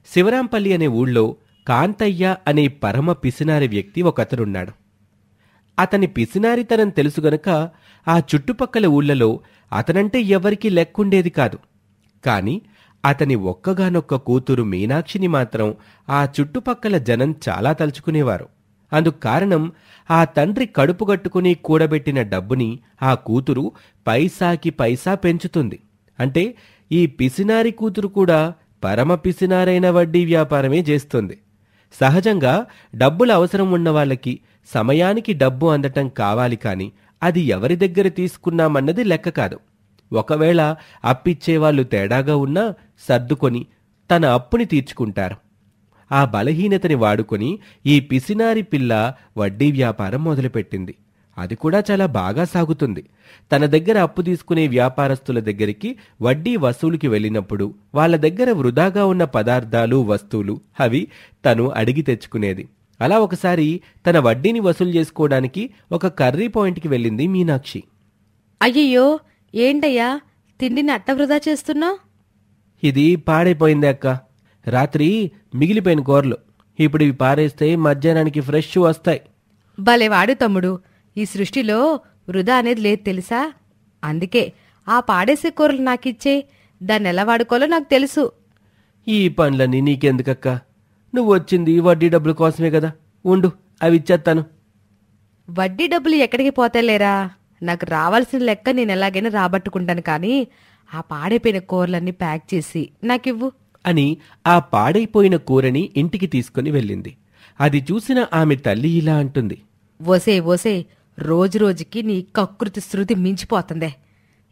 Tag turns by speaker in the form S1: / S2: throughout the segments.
S1: శివరాంపల్లి అనే ఊళ్ళో కాంతయ్య అనే పరమ పిసినారి వ్యక్తి ఒకతనున్నాడు. అతని పిసినారితనం తెలుసు గనక ఆ చుట్టుపక్కల ఊళ్ళలో అతనంటే ఎవరికీ లెక్కుండేది కాదు. కాని అతని ఒక్కగానొక్క కూతురు మీనాక్షిని మాత్రం ఆ చుట్టుపక్కల జనం చాలా తలుచుకునేవారు. అందుకు కారణం ఆ తండ్రి కడుపుగట్టుకుని కూడబెట్టిన డబ్బుని ఆ కూతురు పైసాకి పైసా పెంచుతుంది. అంటే ఈ పిసినారి కూతురు కూడా పరమ పిసినారైన వడ్డీ వ్యాపారమే చేస్తుంది. సహజంగా డబ్బుల అవసరం ఉన్న వాళ్ళకి సమయానికి డబ్బు అందటం కావాలి, కాని అది ఎవరి దగ్గర తీసుకున్నామన్నది లెక్క కాదు. ఒకవేళ అప్పిచ్చేవాళ్లు తేడాగా ఉన్నా సర్దుకొని తన అప్పుని తీర్చుకుంటారు. ఆ బలహీనతని వాడుకొని ఈ పిసినారి పిల్ల వడ్డీ వ్యాపారం మొదలుపెట్టింది. అది కూడా చాలా బాగా సాగుతుంది. తన దగ్గర అప్పు తీసుకునే వ్యాపారస్తుల దగ్గరికి వడ్డీ వసూలుకి వెళ్ళినప్పుడు వాళ్ళ దగ్గర వృధాగా ఉన్న పదార్థాలు, వస్తువులు అవి తను అడిగి తెచ్చుకునేది. అలా ఒకసారి తన వడ్డీని వసూలు చేసుకోవడానికి ఒక కర్రీ పాయింట్కి వెళ్ళింది మీనాక్షి.
S2: అయ్యయ్యో, ఏంటయ్యా తిండిని అట్ట వృధా చేస్తున్నావు?
S1: ఇది పాడైపోయింది అక్క. రాత్రి మిగిలిపోయిన కూరలు. ఇప్పుడు ఇవి పారేస్తే మధ్యాహ్నానికి ఫ్రెష్ వస్తాయి.
S2: భలేవాడు తమ్ముడు, ఈ సృష్టిలో వృధా అనేది లేదు తెలుసా? అందుకే ఆ పాడేసే కూరలు నాకిచ్చే, దాన్ని ఎలా వాడుకోవాలో నాకు తెలుసు.
S1: ఈ పనులన్నీ నీకెందుకక్క? నువ్వు వచ్చింది వడ్డీ డబ్బుల కోసమే కదా. ఉండు, అవి ఇచ్చేస్తాను.
S2: వడ్డీ డబ్బులు ఎక్కడికి పోతాయిలేరా, నాకు రావాల్సిన లెక్క నేను ఎలాగైనా రాబట్టుకుంటాను. కానీ ఆ పాడైపోయిన కూరలన్నీ ప్యాక్ చేసి నాకివ్వు
S1: అని ఆ పాడైపోయిన కూరని ఇంటికి తీసుకుని వెళ్ళింది. అది చూసిన ఆమె తల్లి ఇలా అంటుంది.
S2: ఓసే ఓసే, రోజురోజుకి నీ కకృతి శృతి మించిపోతుందే.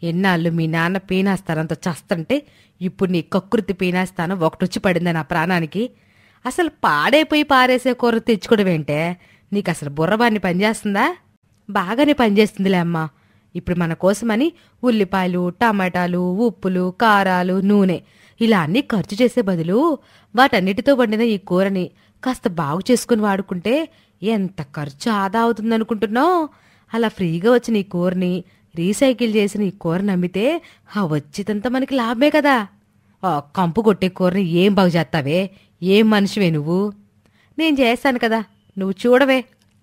S2: ఎన్నాళ్ళు మీ నాన్న పీనాస్తానంతో చస్తంటే ఇప్పుడు నీ కకృతి పీనాస్తానం ఒకటొచ్చి పడిందే నా ప్రాణానికి. అసలు పాడైపోయి పారేసే కూర తెచ్చుకోవడమేంటే? నీకు అసలు బుర్రబాన్ని పనిచేస్తుందా? బాగానే పనిచేస్తుందిలే అమ్మా. ఇప్పుడు మన కోసమని ఉల్లిపాయలు, టమాటాలు, ఉప్పులు, కారాలు, నూనె ఇలా అన్నీ ఖర్చు చేసే బదులు వాటన్నిటితో వండిన ఈ కూరని కాస్త బాగు చేసుకుని వాడుకుంటే ఎంత ఖర్చు ఆదా అవుతుందనుకుంటున్నావు? అలా ఫ్రీగా వచ్చిన ఈ కూరని, రీసైకిల్ చేసిన ఈ కూరని అమ్మితే ఆ వచ్చితంతా మనకి లాభమే కదా. కంపు కొట్టే కూరని ఏం బాగు చేస్తావే? ఏం మనిషివే నువ్వు? నేను చేస్తాను కదా, నువ్వు చూడవే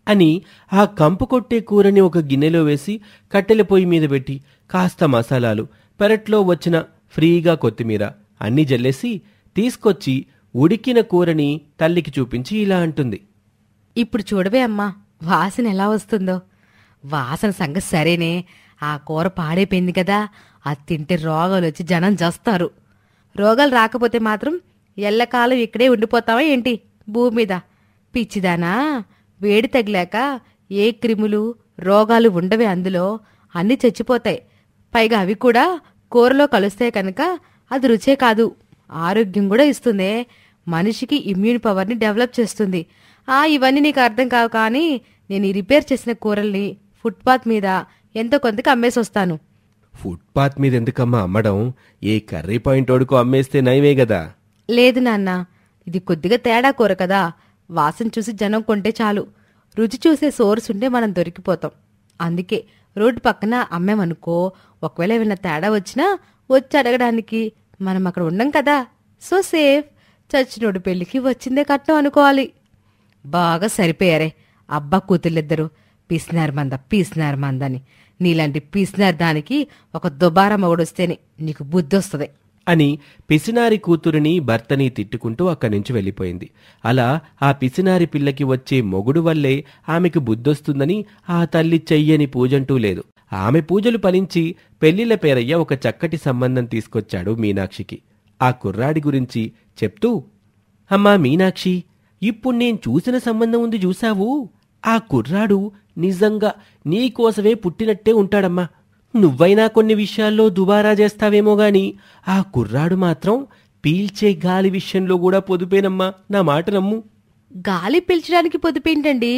S1: అని ఆ కంపు కొట్టే కూరని ఒక గిన్నెలో వేసి కట్టెల పొయ్యి మీద పెట్టి కాస్త మసాలాలు, పెరట్లో వచ్చిన ఫ్రీగా కొత్తిమీర అన్నీ జల్లేసి తీసుకొచ్చి ఉడికిన కూరని తల్లికి చూపించి ఇలా అంటుంది.
S2: ఇప్పుడు చూడవే అమ్మా, వాసన ఎలా వస్తుందో. వాసన సంగతి సరేనే, ఆ కూర పాడైపోయింది కదా, అది తింటే రోగాలు వచ్చి జనం చేస్తారు. రోగాలు రాకపోతే మాత్రం ఎల్లకాలం ఇక్కడే ఉండిపోతావా ఏంటి భూమి మీద? పిచ్చిదానా, వేడి తగిలాక ఏ క్రిములు రోగాలు ఉండవే, అందులో అన్నీ చచ్చిపోతాయి. పైగా అవి కూడా కూరలో కలుస్తాయి కనుక అది రుచే కాదు, ఆరోగ్యం కూడా ఇస్తుందే. మనిషికి ఇమ్యూన్ పవర్ని డెవలప్ చేస్తుంది. ఇవన్నీ నీకు అర్థం కావు, కానీ నేను ఈ రిపేర్ చేసిన కూరల్ని ఫుట్పాత్ మీద ఎంతో కొంతకి అమ్మేసి వస్తాను.
S1: ఫుట్పాత్ మీద ఎందుకమ్మా అమ్మడం? ఏ కర్రీ పాయింట్ వరకు అమ్మేస్తే నయమే కదా.
S2: లేదు నాన్న, ఇది కొద్దిగా తేడా కూర కదా, వాసన చూసి జనం కొంటే చాలు. రుచి చూసే సోర్స్ ఉంటే మనం దొరికిపోతాం. అందుకే రోడ్డు పక్కన అమ్మేమనుకో, ఒకవేళ ఏమైనా తేడా వచ్చినా వచ్చి అడగడానికి మనం అక్కడ ఉండం కదా. So safe. చచ్చినోడు పెళ్లికి వచ్చిందే కట్నం అనుకోవాలి. బాగా సరిపోయారే అబ్బా కూతుళ్ళిద్దరూ. పీసినారు మందని. నీలాంటి పీసినారు దానికి ఒక దుబారా మొగుడొస్తేనే నీకు బుద్ధి వస్తుంది
S1: అని పిసినారి కూతురిని భర్తని తిట్టుకుంటూ అక్కడి నుంచి వెళ్ళిపోయింది. అలా ఆ పిసినారి పిల్లకి వచ్చే మొగుడు వల్లే ఆమెకు బుద్ధొస్తుందని ఆ తల్లి చెయ్యని పూజంటూ లేదు. ఆమె పూజలు ఫలించి పెళ్లిళ్ల పేరయ్య ఒక చక్కటి సంబంధం తీసుకొచ్చాడు మీనాక్షికి. ఆ కుర్రాడి గురించి చెప్తూ, అమ్మా మీనాక్షి, ఇప్పుడు నేను చూసిన సంబంధం ఉంది చూశావు? ఆ కుర్రాడు నిజంగా నీకోసమే పుట్టినట్టే ఉంటాడమ్మా. నువ్వైనా కొన్ని విషయాల్లో దుబారా చేస్తావేమో గాని ఆ కుర్రాడు మాత్రం పీల్చే గాలి విషయంలో కూడా పొదుపేనమ్మా, నా మాట నమ్ము.
S2: గాలి పీల్చడానికి పొదుపేంటండి,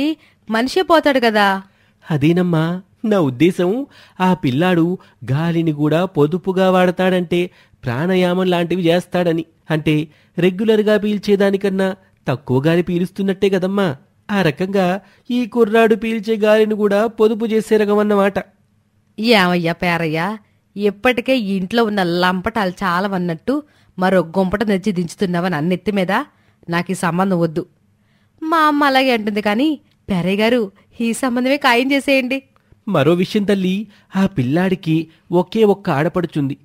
S2: మనిషే పోతాడు కదా.
S1: అదేనమ్మా నా ఉద్దేశం. ఆ పిల్లాడు గాలిని కూడా పొదుపుగా వాడతాడంటే ప్రాణాయామం లాంటివి చేస్తాడని. అంటే రెగ్యులర్గా పీల్చేదానికన్నా తక్కువ గాలి పీలుస్తున్నట్టే కదమ్మా. ఆ రకంగా ఈ కుర్రాడు పీల్చే గాలిని కూడా పొదుపు చేసే రకమన్నమాట.
S2: ఏమయ్యా పేరయ్యా, ఇప్పటికే ఇంట్లో ఉన్న లంపటాలు చాలవన్నట్టు మరో గుంపట తెచ్చి దించుతున్నావా నన్నెత్తి మీద? నాకు ఈ సంబంధం వద్దు. మా అమ్మ అలాగే అంటుంది, కానీ పెరయ్య గారు ఈ సంబంధమే ఖాయం చేసేయండి.
S1: మరో విషయం తల్లి, ఆ పిల్లాడికి ఒకే ఒక్క ఆడపడుచుంది.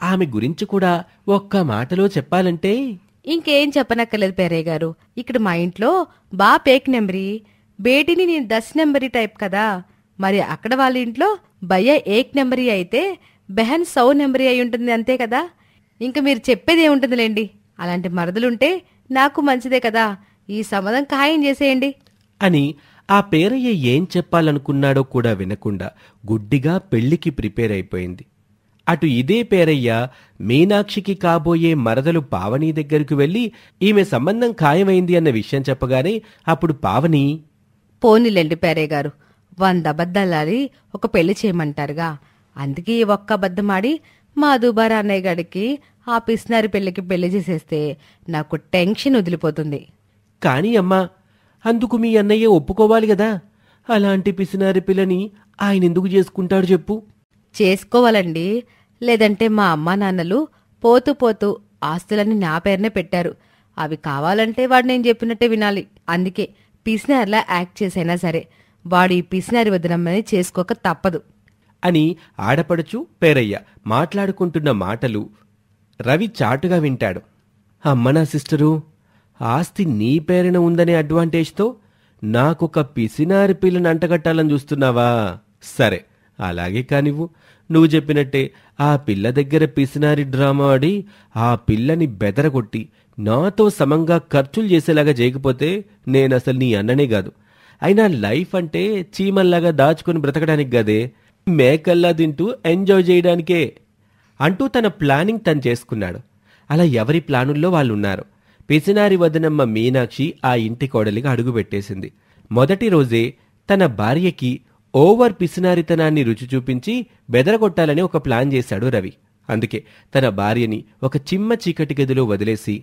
S1: ఆమె గురించి కూడా ఒక్క మాటలో చెప్పాలంటే
S2: ఇంకేం చెప్పనక్కర్లేదు పెరయ్య గారు. ఇక్కడ మా ఇంట్లో బా పేక్ నెంబరీ, బేటీని నేను 10 నెంబరీ టైప్ కదా. మరి అక్కడ వాళ్ళ ఇంట్లో భయ్య 1 నెంబరీ అయితే బెహన్ 100 నెంబరీ అయి ఉంటుంది, అంతే కదా. ఇంక మీరు చెప్పేది ఏముంటుందిలేండి. అలాంటి మరదలుంటే నాకు మంచిదే కదా. ఈ సంబంధం ఖాయం చేసేయండి
S1: అని ఆ పేరయ్య ఏం చెప్పాలనుకున్నాడో కూడా వినకుండా గుడ్డిగా పెళ్లికి ప్రిపేర్ అయిపోయింది. అటు ఇదే పేరయ్య మీనాక్షికి కాబోయే మరదలు పావని దగ్గరకు వెళ్లి ఈమె సంబంధం ఖాయమైంది అన్న విషయం చెప్పగానే అప్పుడు పావని,
S2: పోనీలేండి పేరయ్య గారు, 100 అబద్ధాలాడి ఒక పెళ్లి చేయమంటారుగా. అందుకే ఈ ఒక్క అబద్ధమాడి మా దుబారా అన్నయ్య గారికి ఆ పిస్నారి పెళ్లికి పెళ్లి చేసేస్తే నాకు టెన్షన్ వదిలిపోతుంది.
S1: కాని అమ్మా, అందుకు మీ అన్నయ్య ఒప్పుకోవాలి కదా. అలాంటి పిసినారి పిల్లని ఆయనెందుకు చేసుకుంటాడు చెప్పు?
S2: చేసుకోవాలండి. లేదంటే మా అమ్మా నాన్నలు పోతూ పోతూ ఆస్తులన్నీ నా పేరునే పెట్టారు. అవి కావాలంటే వాడు నేను చెప్పినట్టే వినాలి. అందుకే పిసినారిలా యాక్ట్ చేసైనా సరే వాడు ఈ పిసినారి వదినమ్మని చేసుకోక తప్పదు
S1: అని ఆడపడుచు పేరయ్య మాట్లాడుకుంటున్న మాటలు రవి చాటుగా వింటాడు. అమ్మనా సిస్టరు, ఆస్తి నీ పేరున ఉందనే అడ్వాంటేజ్తో నాకొక పిసినారి పిల్లని అంటగట్టాలని చూస్తున్నావా? సరే, అలాగే కానివ్వు. నువ్వు చెప్పినట్టే ఆ పిల్ల దగ్గర పిసినారి డ్రామా ఆడి ఆ పిల్లని బెదరగొట్టి నాతో సమంగా ఖర్చులు చేసేలాగా చేయకపోతే నేనసలు నీ అన్ననే కాదు. అయినా లైఫ్ అంటే చీమల్లాగా దాచుకుని బ్రతకడానికి గదే, మేకల్లా తింటూ ఎంజాయ్ చేయడానికే అంటూ తన ప్లానింగ్ తను చేసుకున్నాడు. అలా ఎవరి ప్లానుల్లో వాళ్ళున్నారు. పిసినారి వదనమ్మ మీనాక్షి ఆ ఇంటి కోడలిగా అడుగుపెట్టేసింది. మొదటి రోజే తన భార్యకి ఓవర్ పిసినారితనాన్ని రుచి చూపించి బెదరగొట్టాలని ఒక ప్లాన్ చేశాడు రవి. అందుకే తన భార్యని ఒక చిమ్మ చీకటి గదిలో వదిలేసి,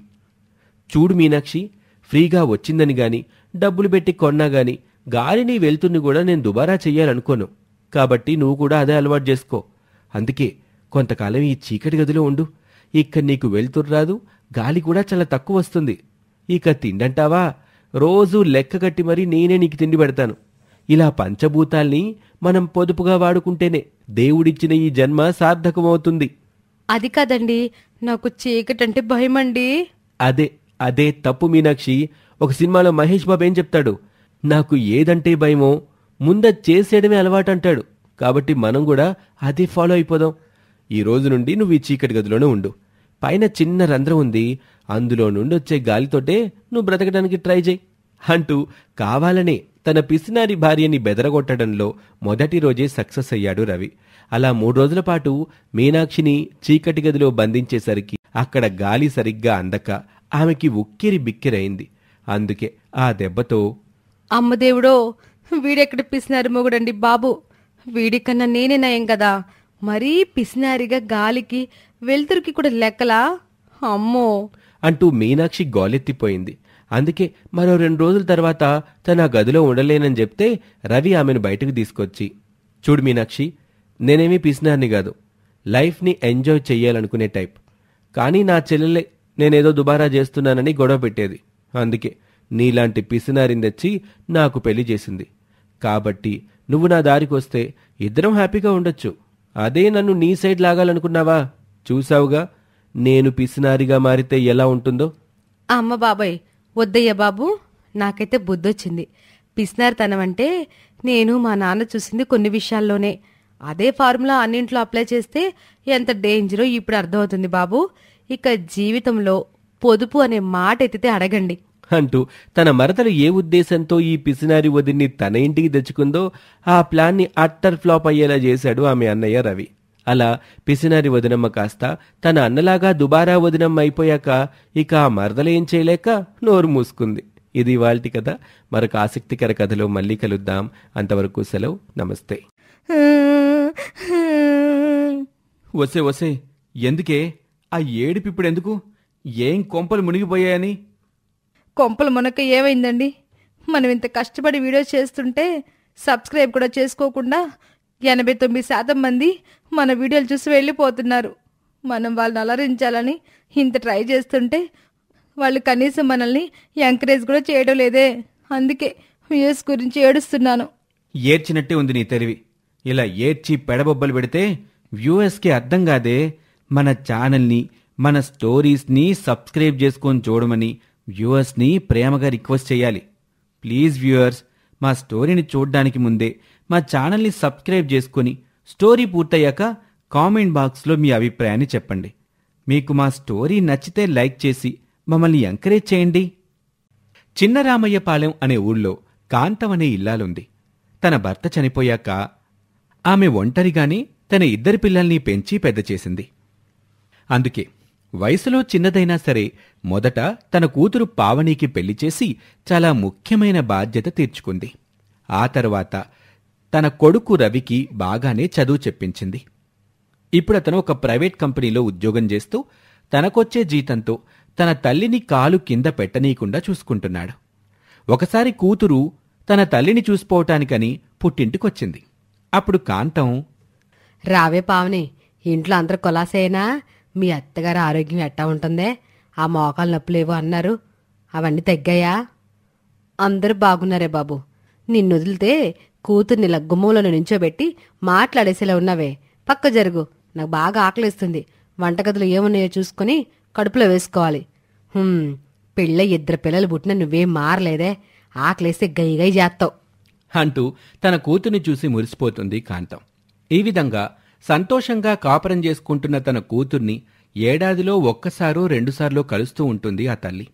S1: చూడు మీనాక్షి, ఫ్రీగా వచ్చిందని గాని డబ్బులు పెట్టి కొన్నా గాని గాలిని వెళ్తుని కూడా నేను దుబారా చెయ్యాలనుకోను. కాబట్టి నువ్వు కూడా అదే అలవాటు చేసుకో. అందుకే కొంతకాలం ఈ చీకటి గదిలో ఉండు. ఇక నీకు వెళ్తుర్రాదు, గాలి కూడా చాలా తక్కువ వస్తుంది. ఇక తిండంటావా, రోజూ లెక్కగట్టి మరీ నేనే నీకు తిండి పెడతాను. ఇలా పంచభూతాల్ని మనం పొదుపుగా వాడుకుంటేనే దేవుడిచ్చిన ఈ జన్మ సార్థకమవుతుంది.
S2: అది కాదండి, నాకు చీకటంటే భయమండి.
S1: అదే తప్పు మీనాక్షి. ఒక సినిమాలో మహేష్ బాబు ఏం చెప్తాడు, నాకు ఏదంటే భయమో ముందది చేసేయడమే అలవాటు అంటాడు. కాబట్టి మనం కూడా అదే ఫాలో అయిపోదాం. ఈ రోజు నుండి నువ్వు ఈ చీకటి గదిలోనే ఉండు. పైన చిన్న రంధ్రం ఉంది, అందులో నుండి వచ్చే గాలితోటే నువ్వు బ్రతకడానికి ట్రై చేయి అంటూ కావాలనే తన పిసినారి భార్యని బెదరగొట్టడంలో మొదటి రోజే సక్సెస్ అయ్యాడు రవి. అలా 3 రోజుల పాటు మీనాక్షిని చీకటి గదిలో బంధించేసరికి అక్కడ గాలి సరిగ్గా అందక ఆమెకి ఉక్కిరి బిక్కిరైంది. అందుకే ఆ దెబ్బతో,
S2: అమ్మదేవుడో, వీడెక్కడ పిసినారి మొగుడండి బాబు, వీడికన్నా నేనే నయం కదా. మరీ పిసినారిగా గాలికి వెలుతురికి కూడా లెక్కలా, అమ్మో
S1: అంటూ మీనాక్షి గోలెత్తిపోయింది. అందుకే మరో 2 రోజుల తర్వాత తన గదిలో ఉండలేనని చెప్తే రవి ఆమెను బయటకు తీసుకొచ్చి, చూడు మీనాక్షి, నేనేమీ పిసినారిని కాదు, లైఫ్ని ఎంజాయ్ చెయ్యాలనుకునే టైప్. కానీ నా చెల్లెలే నేనేదో దుబారా చేస్తున్నానని గొడవ పెట్టేది. అందుకే నీలాంటి పిసినారిని తెచ్చి నాకు పెళ్లి చేసింది. కాబట్టి నువ్వు నా దారికొస్తే ఇద్దరం హ్యాపీగా ఉండొచ్చు. అదే నన్ను నీ సైడ్ లాగాలనుకున్నావా? చూసావుగా నేను పిసినారిగా మారితే ఎలా ఉంటుందో.
S2: అమ్మ బాబాయ్, వద్దయ్య బాబు, నాకైతే బుద్ధొచ్చింది. పిసినారితనం అంటే నేను మా నాన్న చూసింది కొన్ని విషయాల్లోనే. అదే ఫార్ములా అన్నింట్లో అప్లై చేస్తే ఎంత డేంజరో ఇప్పుడు అర్థమవుతుంది బాబు. ఇక జీవితంలో పొదుపు అనే మాట ఎత్తితే అడగండి
S1: అంటూ తన మరదలు ఏ ఉద్దేశంతో ఈ పిసినారి వదిన్ని తన ఇంటికి తెచ్చుకుందో ఆ ప్లాన్ని అట్టర్ ఫ్లాప్ అయ్యేలా చేశాడు ఆమె అన్నయ్య రవి. అలా పిసినారి వదినమ్మ కాస్త తన అన్నలాగా దుబారా వదినమ్మ అయిపోయాక ఇక ఆ మరదలేం చేయలేక నోరు మూసుకుంది. ఇది ఇవాల్టి కథ. మరొక ఆసక్తికర కథలో మళ్ళీ కలుద్దాం. అంతవరకు సెలవు, నమస్తే. వసే ఎందుకే ఆ ఏడుపిప్పుడెందుకు? ఏం కొంపలు మునిగిపోయాయని?
S2: కొంపలు మునక ఏమైందండి? మనం ఇంత కష్టపడి వీడియో చేస్తుంటే సబ్స్క్రైబ్ కూడా చేసుకోకుండా 89% మంది మన వీడియోలు చూసి వెళ్ళిపోతున్నారు. మనం వాళ్ళని అలరించాలని ఇంత ట్రై చేస్తుంటే వాళ్ళు కనీసం మనల్ని ఎంకరేజ్ కూడా చేయడం లేదే. అందుకే వ్యూస్ గురించి ఏడుస్తున్నాను.
S1: ఏడ్చినట్టే ఉంది నీ తెలివి. ఇలా ఏడ్చి పెడబొబ్బలు పెడితే వ్యూవర్స్కి అర్థం కాదే. మన ఛానల్ని, మన స్టోరీస్ని సబ్స్క్రైబ్ చేసుకొని చూడమని వ్యూవర్స్ని ప్రేమగా రిక్వెస్ట్ చేయాలి. ప్లీజ్ వ్యూవర్స్, మా స్టోరీని చూడడానికి ముందే మా ఛానల్ని సబ్స్క్రైబ్ చేసుకొని స్టోరీ పూర్తయ్యాక కామెంట్ బాక్స్లో మీ అభిప్రాయాన్ని చెప్పండి. మీకు మా స్టోరీ నచ్చితే లైక్ చేసి మమ్మల్ని ఎంకరేజ్ చేయండి. చిన్నరామయ్యపాలెం అనే ఊళ్ళో కాంతం అనే ఇల్లాలుంది. తన భర్త చనిపోయాక ఆమె ఒంటరిగానే తన 2 పిల్లల్ని పెంచి పెద్ద చేసింది. అందుకే వయసులో చిన్నదైనా సరే మొదట తన కూతురు పావనీకి పెళ్లి చేసి చాలా ముఖ్యమైన బాధ్యత తీర్చుకుంది. ఆ తర్వాత తన కొడుకు రవికి బాగానే చదువు చెప్పించింది. ఇప్పుడతను ఒక ప్రైవేట్ కంపెనీలో ఉద్యోగం చేస్తూ తనకొచ్చే జీతంతో తన తల్లిని కాలు కింద పెట్టనీయకుండా చూసుకుంటున్నాడు. ఒకసారి కూతురు తన తల్లిని చూసుకోవటానికని పుట్టింటికొచ్చింది. అప్పుడు కాంతం,
S2: రావే పావని, ఇంట్లో అందరు కొలాసేనా? మీ అత్తగారి ఆరోగ్యం ఎట్టా ఉంటుందే? ఆ మోకాలు నొప్పులేవో అన్నారు, అవన్నీ తగ్గాయా? అందరూ బాగున్నారే బాబు. నిన్ను వదిలితే కూతుర్ని ఇలా గుమ్మంలో నుంచోబెట్టి మాట్లాడేసేలా ఉన్నావే. పక్క జరుగు, నాకు బాగా ఆకలిస్తుంది. వంటగదిలో ఏమున్నాయో చూసుకుని కడుపులో వేసుకోవాలి. పెళ్ళ 2 పిల్లలు పుట్టిన నువ్వేం మారలేదే. ఆకలేస్తే గై గై చేస్తావు
S1: అంటూ తన కూతుర్ని చూసి మురిసిపోతుంది కాంతం. ఈ విధంగా సంతోషంగా కాపురం చేసుకుంటున్న తన కూతుర్ని ఏడాదిలో 1 2 కలుస్తూ ఉంటుంది ఆ తల్లి.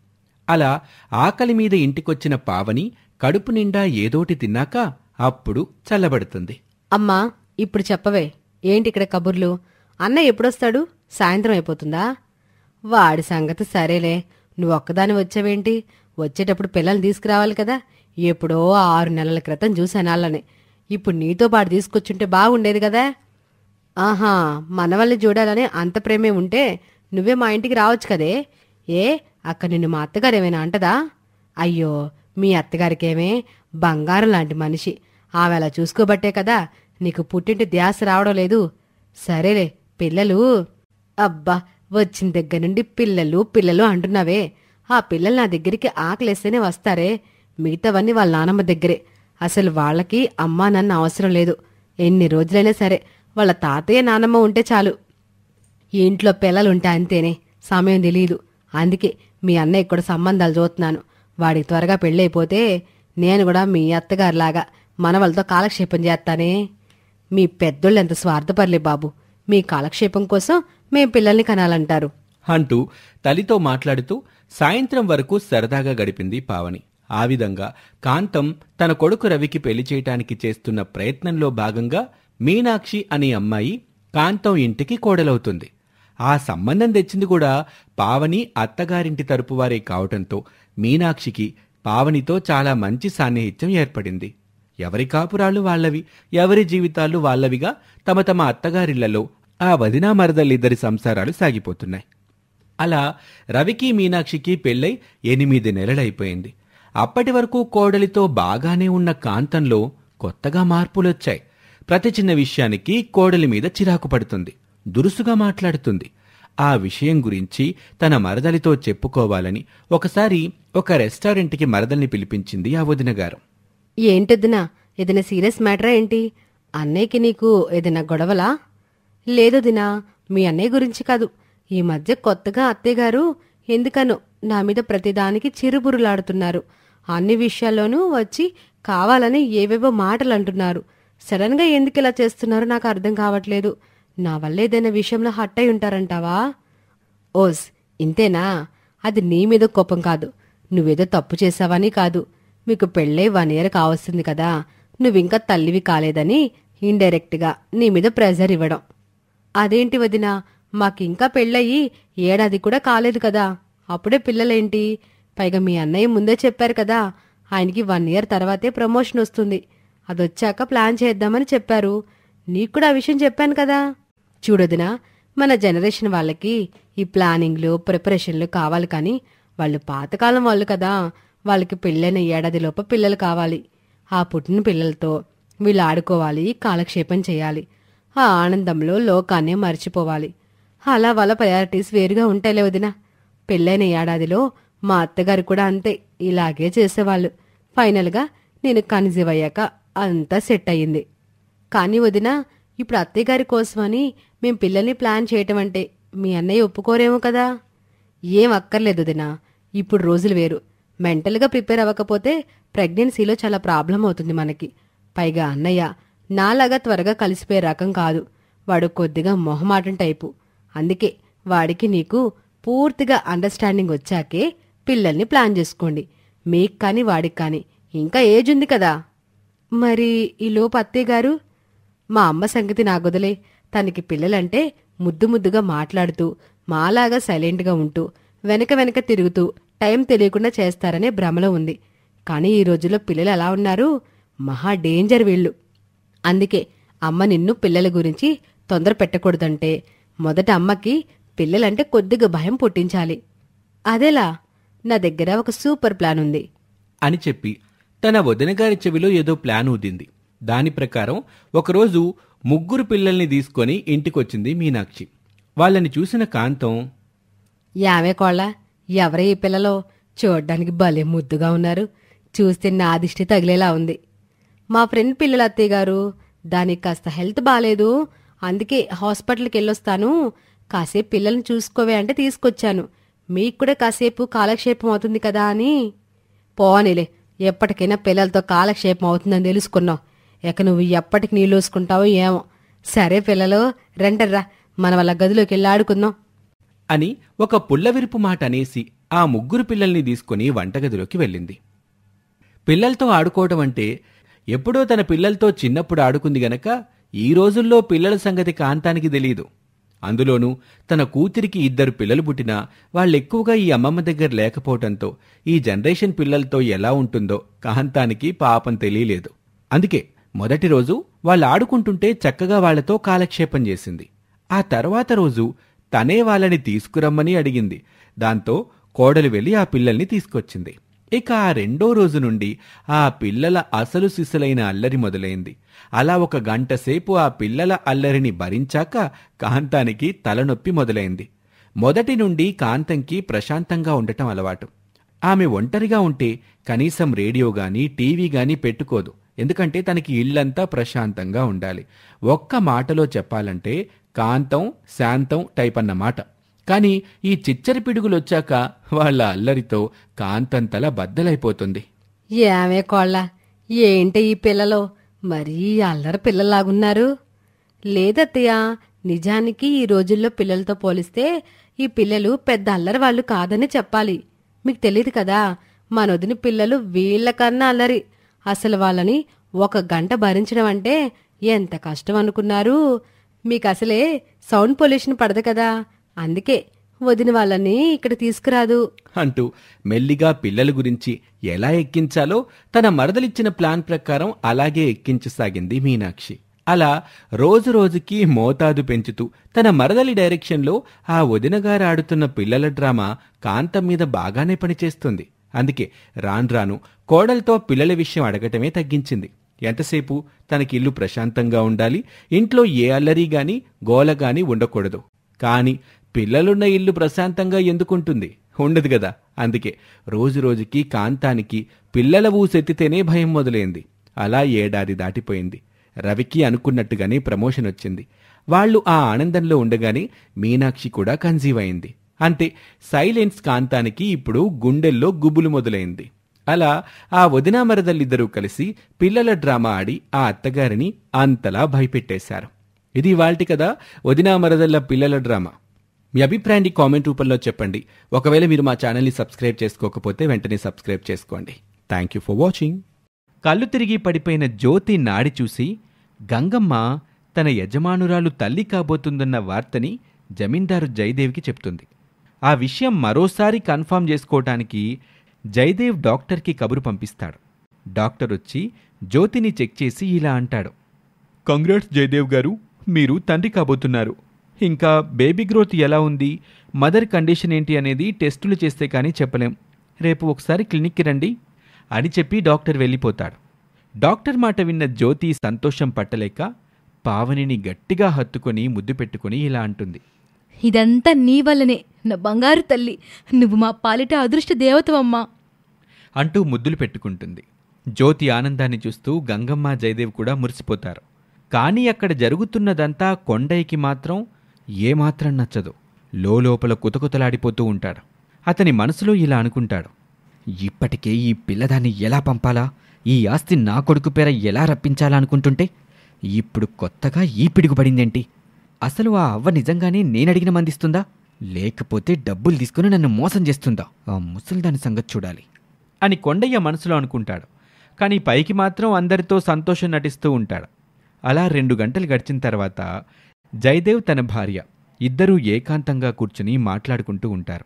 S1: అలా ఆకలి మీద ఇంటికొచ్చిన పావని కడుపు నిండా ఏదోటి తిన్నాక అప్పుడు చల్లబడుతుంది.
S2: అమ్మా, ఇప్పుడు చెప్పవే, ఏంటి ఇక్కడ కబుర్లు? అన్న ఎప్పుడొస్తాడు? సాయంత్రం అయిపోతుందా? వాడి సంగతి సరేలే, నువ్వొక్కదాని వచ్చావేంటి? వచ్చేటప్పుడు పిల్లల్ని తీసుకురావాలి కదా. ఎప్పుడో 6 నెలల క్రితం చూసానాళ్ళని. ఇప్పుడు నీతో పాటు తీసుకొచ్చుంటే బాగుండేది కదా. ఆహా, మనవల్ని చూడాలని అంత ప్రేమే ఉంటే నువ్వే మా ఇంటికి రావచ్చు కదే. అక్క నిన్ను మా అత్తగారేమైనా అంటదా? అయ్యో, మీ అత్తగారికేమే బంగారం లాంటి మనిషి. ఆమె అలా చూసుకోబట్టే కదా నీకు పుట్టింటి ధ్యాస రావడం లేదు. సరేలే, పిల్లలు. అబ్బా, వచ్చిన దగ్గర నుండి పిల్లలు పిల్లలు అంటున్నావే. ఆ పిల్లలు నా దగ్గరికి ఆకలేస్తేనే వస్తారే. మిగతావన్నీ వాళ్ళ నానమ్మ దగ్గరే. అసలు వాళ్ళకి అమ్మా నాన్న అవసరం లేదు. ఎన్ని రోజులైనా సరే వాళ్ళ తాతయ్య నానమ్మ ఉంటే చాలు. ఇంట్లో పిల్లలుంటే అంతేనే, సమయం తెలీదు. అందుకే మీ అన్నయ్య కూడా సంబంధాలు చూస్తున్నాను. వాడికి త్వరగా పెళ్ళైపోతే నేను కూడా మీ అత్తగారిలాగా మనవలతో కాలక్షేపం చేస్తానే. మీ పెద్దోళ్ళు ఎంత స్వార్థపర్లే బాబు. మీ కాలక్షేపం కోసం మేం పిల్లల్ని కనాలంటారు
S1: అంటూ తల్లితో మాట్లాడుతూ సాయంత్రం వరకు సరదాగా గడిపింది పావని. ఆ విధంగా కాంతం తన కొడుకు రవికి పెళ్లి చేయటానికి చేస్తున్న ప్రయత్నంలో భాగంగా మీనాక్షి అనే అమ్మాయి కాంతం ఇంటికి కోడలవుతుంది. ఆ సంబంధం తెచ్చింది కూడా పావని అత్తగారింటి తరపు వారే కావటంతో మీనాక్షికి పావనితో చాలా మంచి సాన్నిహిత్యం ఏర్పడింది. ఎవరి కాపురాలు వాళ్లవి, ఎవరి జీవితాలు వాళ్లవిగా తమ తమ అత్తగారిళ్లలో ఆ వదినా మరదలిద్దరి సంసారాలు సాగిపోతున్నాయి. అలా రవికి మీనాక్షికి పెళ్ళై 8 నెలలైపోయింది. అప్పటి వరకు కోడలితో బాగానే ఉన్న కాంతంలో కొత్తగా మార్పులొచ్చాయి. ప్రతి చిన్న విషయానికి కోడలి మీద చిరాకు పడుతుంది, దురుసుగా మాట్లాడుతుంది. ఆ విషయం గురించి తన మరదలితో చెప్పుకోవాలని ఒకసారి ఒక రెస్టారెంట్కి మరదల్ని పిలిపించింది ఆ వదినగారు.
S2: ఏంటొద్దునా, ఏదైనా సీరియస్ మ్యాటరా ఏంటి? అన్నయ్యకి నీకు ఏదైనా గొడవలా? లేదొదినా, మీ అన్నయ్య గురించి కాదు. ఈ మధ్య కొత్తగా అత్తయ్యగారు ఎందుకనో నా మీద ప్రతిదానికి చిరుబురులాడుతున్నారు. అన్ని విషయాల్లోనూ వచ్చి కావాలని ఏవేవో మాటలు అంటున్నారు. సడన్ గా ఎందుకిలా చేస్తున్నారో నాకు అర్థం కావట్లేదు. నా వల్ల ఏదైనా విషయంలో హట్ అయి ఉంటారంటావా? ఓస్, ఇంతేనా? అది నీ మీద కోపం కాదు, నువ్వేదో తప్పు చేసావని కాదు. మీకు పెళ్ళై 1 year కావస్తుంది కదా, నువ్వింకా తల్లివి కాలేదని ఇండైరెక్ట్ గా నీ మీద ప్రెజర్ ఇవ్వడం. అదేంటి వదినా, మాకింకా పెళ్ళయి 1 ఏడాది కూడా కాలేదు కదా, అప్పుడే పిల్లలేంటి? పైగా మీ అన్నయ్య ముందే చెప్పారు కదా, ఆయనకి 1 year తర్వాతే ప్రమోషన్ వస్తుంది. అదొచ్చాక ప్లాన్ చేద్దామని చెప్పారు. నీకు కూడా ఆ విషయం చెప్పాను కదా. చూడొదినా, మన జనరేషన్ వాళ్ళకి ఈ ప్లానింగ్లు ప్రిపరేషన్లు కావాలి. కానీ వాళ్ళు పాతకాలం వాళ్ళు కదా, వాళ్ళకి పెళ్ళైన 1 ఏడాదిలోపు పిల్లలు కావాలి. ఆ పుట్టిన పిల్లలతో వీళ్ళు ఆడుకోవాలి, కాలక్షేపం చేయాలి. ఆ ఆనందంలో లోకాన్నే మర్చిపోవాలి. అలా వాళ్ళ ప్రయారిటీస్ వేరుగా ఉంటాయిలే వదినా. పెళ్ళైన ఏడాదిలో మా అత్తగారు కూడా అంతే, ఇలాగే చేసేవాళ్ళు. ఫైనల్గా నేను కన్సీవ్ అయ్యాక అంతా సెట్ అయ్యింది. కానీ వదినా, ఇప్పుడు అత్తయ్యగారి కోసమని మేం పిల్లల్ని ప్లాన్ చేయటం అంటే మీ అన్నయ్య ఒప్పుకోరేమో కదా? ఏం అక్కర్లేదు వదినా, ఇప్పుడు రోజులు వేరు. మెంటల్గా ప్రిపేర్ అవ్వకపోతే ప్రెగ్నెన్సీలో చాలా ప్రాబ్లం అవుతుంది మనకి. పైగా అన్నయ్య నాలాగా త్వరగా కలిసిపోయే రకం కాదు. వాడు కొద్దిగా మొహమాటం టైపు. అందుకే వాడికి నీకు పూర్తిగా అండర్స్టాండింగ్ వచ్చాకే పిల్లల్ని ప్లాన్ చేసుకోండి. మీకు కానీ వాడికి కానీ ఇంకా ఏజ్ ఉంది కదా. మరి ఈలోపు అత్తయ్య గారు? మా అమ్మ సంగతి నాగొదలే. తనకి పిల్లలంటే ముద్దు ముద్దుగా మాట్లాడుతూ మాలాగా సైలెంట్గా ఉంటూ వెనక వెనక తిరుగుతూ టైం తెలియకుండా చేస్తారనే భ్రమలో ఉంది. కానీ ఈ రోజుల్లో పిల్లలు ఎలా ఉన్నారు? మహా డేంజర్ వీళ్ళు. అందుకే అమ్మ నిన్ను పిల్లల గురించి తొందర పెట్టకూడదంటే మొదట అమ్మకి పిల్లలంటే కొద్దిగా భయం పుట్టించాలి. అదేలా? నా దగ్గర ఒక సూపర్ ప్లాన్ ఉంది
S1: అని చెప్పి తన వదినగారి చెవిలో ఏదో ప్లాన్ ఊదింది. దాని ప్రకారం ఒకరోజు 3 పిల్లల్ని తీసుకొని ఇంటికొచ్చింది మీనాక్షి. వాళ్ళని చూసిన కాంతం,
S2: యావే కోళ్ళ, ఎవరే ఈ పిల్లలో? చూడ్డానికి భలే ముద్దుగా ఉన్నారు. చూస్తే నా దిష్టి తగిలేలా ఉంది. మా ఫ్రెండ్ పిల్లల అత్తయ్య గారు, దానికి కాస్త హెల్త్ బాలేదు, అందుకే హాస్పిటల్కి వెళ్ళొస్తాను, కాసేపు పిల్లల్ని చూసుకోవే అంటే తీసుకొచ్చాను. మీకు కూడా కాసేపు కాలక్షేపం అవుతుంది కదా అని. పోనీలే, ఎప్పటికైనా పిల్లలతో కాలక్షేపం అవుతుందని తెలుసుకున్నావు. ఇక నువ్వు ఎప్పటికి నీళ్ళు వేసుకుంటావో ఏమో. సరే పిల్లలు, రండర్రా, మన వాళ్ళ గదిలోకి వెళ్ళి ఆడుకుందాం
S1: అని ఒక పుల్లవిరుపు మాట అనేసి ఆ 3 పిల్లల్ని తీసుకుని వంటగదిలోకి వెళ్ళింది. పిల్లలతో ఆడుకోవడం అంటే ఎప్పుడో తన పిల్లలతో చిన్నప్పుడు ఆడుకుంది గనక ఈ రోజుల్లో పిల్లల సంగతి కాంతానికి తెలీదు. అందులోనూ తన కూతురికి 2 పిల్లలు పుట్టినా వాళ్ళెక్కువగా ఈ అమ్మమ్మ దగ్గర లేకపోవటంతో ఈ జనరేషన్ పిల్లలతో ఎలా ఉంటుందో కాంతానికి పాపం తెలియలేదు. అందుకే మొదటి రోజు వాళ్ళు ఆడుకుంటుంటే చక్కగా వాళ్లతో కాలక్షేపం చేసింది. ఆ తర్వాత రోజు తనే వాళ్ళని తీసుకురమ్మని అడిగింది. దాంతో కోడలు వెళ్ళి ఆ పిల్లల్ని తీసుకొచ్చింది. ఇక ఆ 2వ రోజు నుండి ఆ పిల్లల అసలు సిసలైన అల్లరి మొదలైంది. అలా 1 గంట సేపు ఆ పిల్లల అల్లరిని భరించాక కాంతానికి తలనొప్పి మొదలైంది. మొదటి నుండి కాంతంకి ప్రశాంతంగా ఉండటం అలవాటు. ఆమె ఒంటరిగా ఉంటే కనీసం రేడియో గాని టీవీ గాని పెట్టుకోదు. ఎందుకంటే తనకి ఇల్లంతా ప్రశాంతంగా ఉండాలి. ఒక్క మాటలో చెప్పాలంటే కాంతం శాంతం టైప్ అన్నమాట. కాని ఈ చిచ్చరి పిడుగులొచ్చాక వాళ్ళ అల్లరితో కాంతంతల బద్దలైపోతుంది.
S2: ఏమే కోళ్ళ, ఏంటి ఈ పిల్లలు మరీ అల్లరి పిల్లలాగున్నారు? లేదత్తయ్య, నిజానికి ఈ రోజుల్లో పిల్లలతో పోలిస్తే ఈ పిల్లలు పెద్ద అల్లరి వాళ్ళు కాదని చెప్పాలి. మీకు తెలియదు కదా, మనొదిని పిల్లలు వీళ్ళకన్నా అల్లరి. అసలు వాళ్ళని 1 గంట భరించడం అంటే ఎంత కష్టం అనుకున్నారు? మీకు అసలే సౌండ్ పొల్యూషన్ పడదు కదా, అందుకే వదిన వాళ్ళని ఇక్కడ తీసుకురాదు
S1: అంటూ మెల్లిగా పిల్లల గురించి ఎలా ఎక్కించాలో తన మరదలిచ్చిన ప్లాన్ ప్రకారం అలాగే ఎక్కించసాగింది మీనాక్షి. అలా రోజు రోజుకి మోతాదు పెంచుతూ తన మరదలి డైరెక్షన్లో ఆ వదినగారు ఆడుతున్న పిల్లల డ్రామా కాంతం మీద బాగానే పనిచేస్తుంది. అందుకే రాన్రాను కోడలతో పిల్లల విషయం అడగటమే తగ్గించింది. ఎంతసేపు తనకి ఇల్లు ప్రశాంతంగా ఉండాలి, ఇంట్లో ఏ అల్లరి గాని గోల గాని ఉండకూడదు. కాని పిల్లలున్న ఇల్లు ప్రశాంతంగా ఎందుకుంటుంది? ఉండదు గదా. అందుకే రోజురోజుకి కాంతానికి పిల్లల ఊసెత్తితేనే భయం మొదలైంది. అలా ఏడాది దాటిపోయింది. రవికి అనుకున్నట్టుగానే ప్రమోషన్ వచ్చింది. వాళ్లు ఆ ఆనందంలో ఉండగానే మీనాక్షి కూడా కన్సీవ్ అయింది. అంతే, సైలెన్స్ కాంతానికి ఇప్పుడు గుండెల్లో గుబులు మొదలైంది. అలా ఆ వదినా మరదలిద్దరూ కలిసి పిల్లల డ్రామా ఆడి ఆ అత్తగారిని అంతలా భయపెట్టేశారు. ఇది ఇవాల్టి కదా వదినా మరదళ్ళ పిల్లల డ్రామా. మీ అభిప్రాయాన్ని కామెంట్ రూపంలో చెప్పండి. ఒకవేళ మీరు మా ఛానల్ని సబ్స్క్రైబ్ చేసుకోకపోతే వెంటనే సబ్స్క్రైబ్ చేసుకోండి. Thank you for watching. కళ్ళు తిరిగి పడిపోయిన జ్యోతి నాడి చూసి గంగమ్మ తన యజమానురాలు తల్లి కాబోతుందన్న వార్తని జమీందారు జయదేవ్కి చెప్తుంది. ఆ విషయం మరోసారి కన్ఫర్మ్ చేసుకోవటానికి జయదేవ్ డాక్టర్కి కబురు పంపిస్తాడు. డాక్టర్ వచ్చి జ్యోతిని చెక్ చేసి ఇలా అంటాడు, కంగ్రాట్స్ జయదేవ్ గారు, మీరు తండ్రి కాబోతున్నారు. ఇంకా బేబీ గ్రోత్ ఎలా ఉంది, మదర్ కండిషన్ ఏంటి అనేది టెస్టులు చేస్తే కానీ చెప్పలేం. రేపు ఒకసారి క్లినిక్కి రండి అని చెప్పి డాక్టర్ వెళ్ళిపోతాడు. డాక్టర్ మాట విన్న జ్యోతి సంతోషం పట్టలేక పావనిని గట్టిగా హత్తుకొని ముద్దు పెట్టుకుని ఇలా అంటుంది,
S2: ఇదంతా నీ వల్లనే, నా బంగారు తల్లి. నువ్వు మా పాలిట అదృష్ట దేవతవమ్మా
S3: అంటూ ముద్దులు పెట్టుకుంటుంది. జ్యోతి ఆనందాన్ని చూస్తూ గంగమ్మ జయదేవ్ కూడా మురిసిపోతారు. కానీ అక్కడ జరుగుతున్నదంతా కొండయ్యకి మాత్రం ఏమాత్రం నచ్చదు. లోపల కుతకుతలాడిపోతూ ఉంటాడు. అతని మనసులో ఇలా అనుకుంటాడు, ఇప్పటికే ఈ పిల్లదాన్ని ఎలా పంపాలా, ఈ ఆస్తి నా కొడుకు పేర ఎలా రప్పించాలా అనుకుంటుంటే ఇప్పుడు కొత్తగా ఈ పిడుగుపడిందేంటి? అసలు ఆ అవ్వ నిజంగానే నేనడిగిన మందిస్తుందా, లేకపోతే డబ్బులు తీసుకుని నన్ను మోసం చేస్తుందా? ఆ ముసలిదాని సంగతి చూడాలి అని కొండయ్య మనసులో అనుకుంటాడు. కానీ పైకి మాత్రం అందరితో సంతోషం నటిస్తూ ఉంటాడు. అలా 2 గంటలు గడిచిన తర్వాత జయదేవ్ తన భార్య ఇద్దరూ ఏకాంతంగా కూర్చుని మాట్లాడుకుంటూ ఉంటారు.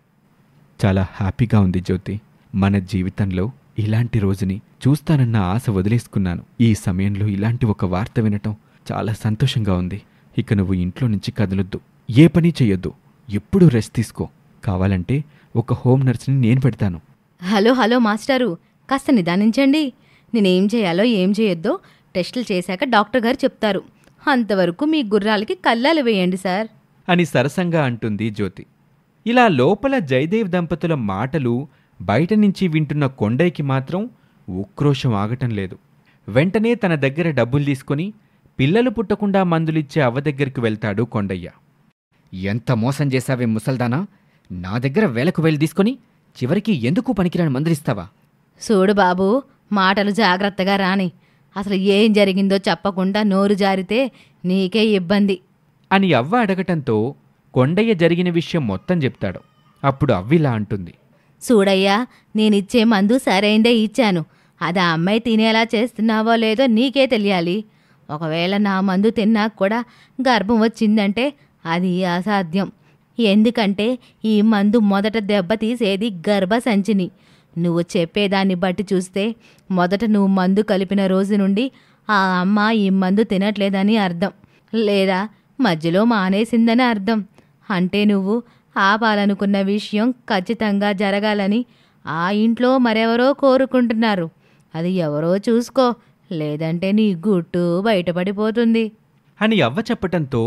S3: చాలా హ్యాపీగా ఉంది జ్యోతి. మన జీవితంలో ఇలాంటి రోజుని చూస్తానన్న ఆశ వదిలేసుకున్నాను. ఈ సమయంలో ఇలాంటి ఒక వార్త వినటం చాలా సంతోషంగా ఉంది. ఇక నువ్వు ఇంట్లో నుంచి కదలొద్దు, ఏ పని చెయ్యొద్దు, ఎప్పుడూ రెస్ట్ తీసుకో. కావాలంటే ఒక హోమ్ నర్స్ని నేను పెడతాను.
S2: హలో హలో మాస్టారు, కాస్త నిదానించండి. నేనేం చేయాలో ఏం చేయొద్దో టెస్టులు చేశాక డాక్టర్ గారు చెప్తారు. అంతవరకు మీ గుర్రాలకి కల్లాలు వేయండి సార్
S3: అని సరసంగా అంటుంది జ్యోతి. ఇలా లోపల జయదేవ్ దంపతుల మాటలు బయట నుంచి వింటున్న కొండయ్యకి మాత్రం ఉక్రోషం ఆగటం లేదు. వెంటనే తన దగ్గర డబ్బులు తీసుకుని పిల్లలు పుట్టకుండా మందులిచ్చే అవ్వ దగ్గరికి వెళ్తాడు కొండయ్య. ఎంత మోసం చేశావే ముసల్దానా, నా దగ్గర వేలకు వేలు తీసుకుని చివరికి ఎందుకు పనికిరాని మందులిస్తావా?
S2: చూడు బాబు, మాటలు జాగ్రత్తగా రాని. అసలు ఏం జరిగిందో చెప్పకుండా నోరు జారితే నీకే ఇబ్బంది
S3: అని అవ్వ అడగటంతో కొండయ్య జరిగిన విషయం మొత్తం చెప్తాడు. అప్పుడు అవ్విలా అంటుంది,
S2: చూడయ్యా, నేనిచ్చే మందు సరైందే ఇచ్చాను. అది ఆ అమ్మాయి తినేలా చేస్తున్నావో లేదో నీకే తెలియాలి. ఒకవేళ నా మందు తిన్నాక కూడా గర్భం వచ్చిందంటే అది అసాధ్యం. ఎందుకంటే ఈ మందు మొదట దెబ్బతీసేది గర్భసంచిని. నువ్వు చెప్పేదాన్ని బట్టి చూస్తే మొదట నువ్వు మందు కలిపిన రోజు నుండి ఆ అమ్మ ఈ మందు తినట్లేదని అర్థం, లేదా మధ్యలో మానేసిందని అర్థం. అంటే నువ్వు ఆపాలనుకున్న విషయం ఖచ్చితంగా జరగాలని ఆ ఇంట్లో మరెవరో కోరుకుంటున్నారు. అది ఎవరో చూసుకో, లేదంటే నీ గుట్టు బయటపడిపోతుంది
S3: అని అవ్వ చెప్పటంతో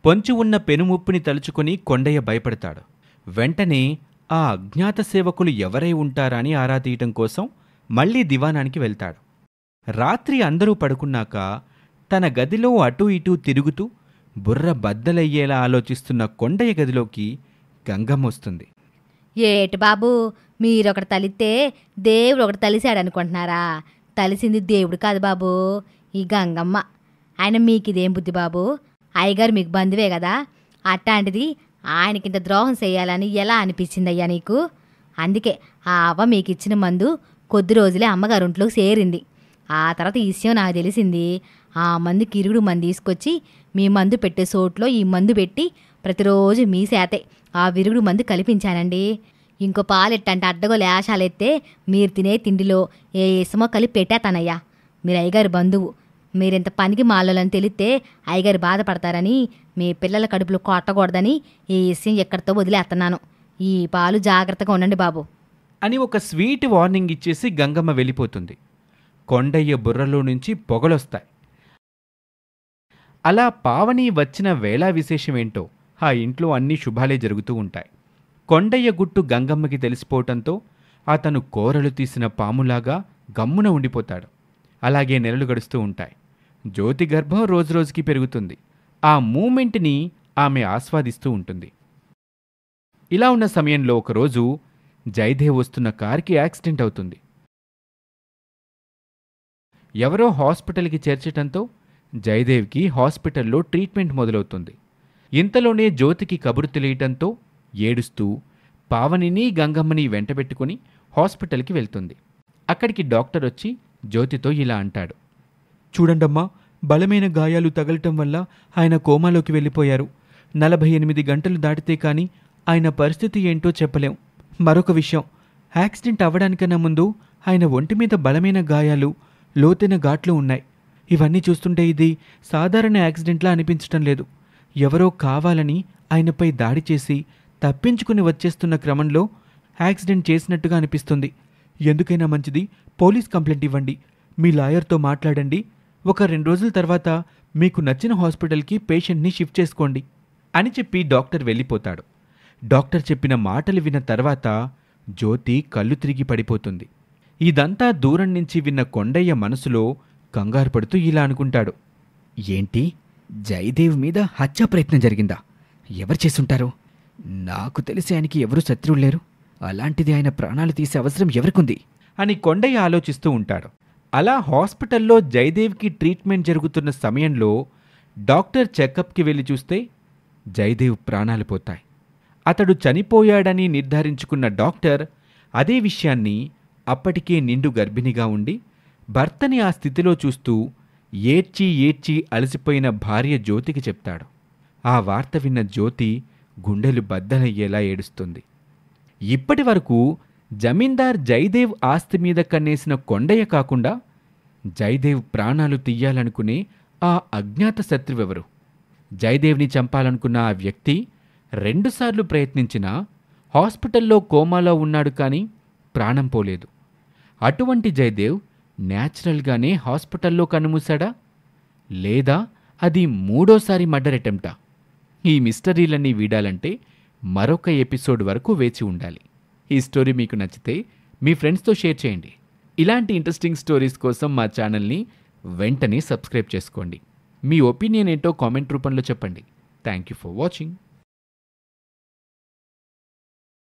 S3: పొంచి ఉన్న పెనుముప్పుని తలుచుకుని కొండయ్య భయపడతాడు. వెంటనే ఆ అజ్ఞాత సేవకులు ఎవరై ఉంటారని ఆరా తీయటం కోసం మళ్లీ దివానానికి వెళ్తాడు. రాత్రి అందరూ పడుకున్నాక తన గదిలో అటూ ఇటూ తిరుగుతూ బుర్ర బద్దలయ్యేలా ఆలోచిస్తున్న కొండయ్య గదిలోకి గంగమ్మ వస్తుంది.
S2: ఏటి బాబు, మీరొకటి తలిస్తే దేవుడు ఒకటి తలిశాడనుకుంటున్నారా? తలిసింది దేవుడు కాదు బాబు, ఈ గంగమ్మ. ఆయన మీకిదేం బుద్ధి బాబు? అయ్యగారు మీకు బంధువే కదా. అట్లాంటిది ఆయనకింత ద్రోహం చేయాలని ఎలా అనిపించిందయ్యా నీకు? అందుకే ఆ అవ్వ మీకు ఇచ్చిన మందు కొద్ది రోజులే అమ్మగారు ఒంట్లోకి చేరింది. ఆ తర్వాత ఈ విషయం నాకు తెలిసింది. ఆ మందు కిరుగుడు మందు తీసుకొచ్చి మీ మందు పెట్టే చోట్లో ఈ మందు పెట్టి ప్రతిరోజు మీ సేతే ఆ విరుగుడు మందు కల్పించానండి. ఇంకో పాలెట్టంటే అడ్డగోలు యాషాలెత్తే మీరు తినే తిండిలో ఏ ఇసమో కలిపి పెట్టేతానయ్యా. మీరు అయ్యగారి బంధువు, మీరింత పనికి మాలోలని తెలిస్తే అయ్యగారు బాధపడతారని మీ పిల్లల కడుపులో కొట్టకూడదని ఈ విషయం ఎక్కడితో వదిలేస్తున్నాను. ఈ పాలు జాగ్రత్తగా ఉండండి బాబు
S3: అని ఒక స్వీట్ వార్నింగ్ ఇచ్చేసి గంగమ్మ వెళ్ళిపోతుంది. కొండయ్య బుర్రలో నుంచి పొగలొస్తాయి. అలా పావని వచ్చిన వేళా విశేషమేంటో ఆ ఇంట్లో అన్ని శుభాలే జరుగుతూ ఉంటాయి. కొండయ్య గుట్టు గంగమ్మకి తెలిసిపోవటంతో అతను కోరలు తీసిన పాములాగా గమ్మున ఉండిపోతాడు. అలాగే నెలలు గడుస్తూ ఉంటాయి. జ్యోతి గర్భం రోజురోజుకి పెరుగుతుంది. ఆ మూమెంట్ని ఆమె ఆస్వాదిస్తూ ఉంటుంది. ఇలా ఉన్న సమయంలో ఒకరోజు జయదేవ్ వస్తున్న కారుకి యాక్సిడెంట్ అవుతుంది. ఎవరో హాస్పిటల్కి చేర్చటంతో జయదేవ్కి హాస్పిటల్లో ట్రీట్మెంట్ మొదలవుతుంది. ఇంతలోనే జ్యోతికి కబురు తెలియటంతో ఏడుస్తూ పావనిని గంగమ్మని వెంటబెట్టుకుని హాస్పిటల్కి వెళ్తుంది. అక్కడికి డాక్టర్ వచ్చి జ్యోతితో ఇలా అంటాడు, చూడండమ్మా, బలమైన గాయాలు తగలటం వల్ల ఆయన కోమాలోకి వెళ్ళిపోయారు. 48 గంటలు దాటితే కానీ ఆయన పరిస్థితి ఏంటో చెప్పలేం. మరొక విషయం, యాక్సిడెంట్ అవ్వడానికన్నా ముందు ఆయన ఒంటి మీద బలమైన గాయాలు, లోతైన ఘాట్లు ఉన్నాయి. ఇవన్నీ చూస్తుంటే ఇది సాధారణ యాక్సిడెంట్లా అనిపించటం లేదు. ఎవరో కావాలని ఆయనపై దాడి చేసి తప్పించుకుని వచ్చేస్తున్న క్రమంలో యాక్సిడెంట్ చేసినట్టుగా అనిపిస్తుంది. ఎందుకైనా మంచిది పోలీస్ కంప్లైంట్ ఇవ్వండి, మీ లాయర్తో మాట్లాడండి. ఒక 2 రోజుల తర్వాత మీకు నచ్చిన హాస్పిటల్కి పేషెంట్ని షిఫ్ట్ చేసుకోండి అని చెప్పి డాక్టర్ వెళ్ళిపోతాడు. డాక్టర్ చెప్పిన మాటలు విన్న తర్వాత జ్యోతి కళ్ళు తిరిగి పడిపోతుంది. ఇదంతా దూరం నుంచి విన్న కొండయ్య మనసులో కంగారు పడుతూ ఇలా అనుకుంటాడు. ఏంటి, జయదేవ్ మీద హత్యా ప్రయత్నం జరిగిందా? ఎవరు చేసుంటారు? నాకు తెలిసి ఆయనకి ఎవరూ శత్రువులు లేరు. అలాంటిది ఆయన ప్రాణాలు తీసే అవసరం ఎవరికుంది అని కొండయ్య ఆలోచిస్తూ ఉంటాడు. అలా హాస్పిటల్లో జయదేవ్కి ట్రీట్మెంట్ జరుగుతున్న సమయంలో డాక్టర్ చెకప్కి వెళ్ళి చూస్తే జయదేవ్ ప్రాణాలు పోతాయి. అతడు చనిపోయాడని నిర్ధారించుకున్న డాక్టర్ అదే విషయాన్ని అప్పటికే నిండు గర్భిణిగా ఉండి భర్తని ఆ స్థితిలో చూస్తూ ఏడ్చి ఏడ్చి అలసిపోయిన భార్య జ్యోతికి చెప్తాడు. ఆ వార్త విన్న జ్యోతి గుండెలు బద్దలయ్యేలా ఏడుస్తుంది. ఇప్పటి వరకు జమీందార్ జయదేవ్ ఆస్తి మీద కన్నేసిన కొండయ్య కాకుండా జయదేవ్ ప్రాణాలు తీయాలనుకునే ఆ అజ్ఞాత శత్రువెవరు? జయదేవ్ని చంపాలనుకున్న ఆ వ్యక్తి 2 సార్లు ప్రయత్నించినా హాస్పిటల్లో కోమాలో ఉన్నాడు, కానీ ప్రాణం పోలేదు. అటువంటి జయదేవ్ న్యాచురల్గానే హాస్పిటల్లో కన్నుమూశాడా, లేదా అది 3వ మర్డర్ అటెంప్టా? ఈ మిస్టరీలన్నీ వీడాలంటే మరొక ఎపిసోడ్ వరకు వేచి ఉండాలి. ఈ స్టోరీ మీకు నచ్చితే మీ ఫ్రెండ్స్తో షేర్ చేయండి. ఇలాంటి ఇంట్రెస్టింగ్ స్టోరీస్ కోసం మా ఛానల్ని వెంటనే సబ్స్క్రైబ్ చేసుకోండి. మీ ఒపీనియన్ ఏంటో కామెంట్ రూపంలో చెప్పండి. Thank you for watching.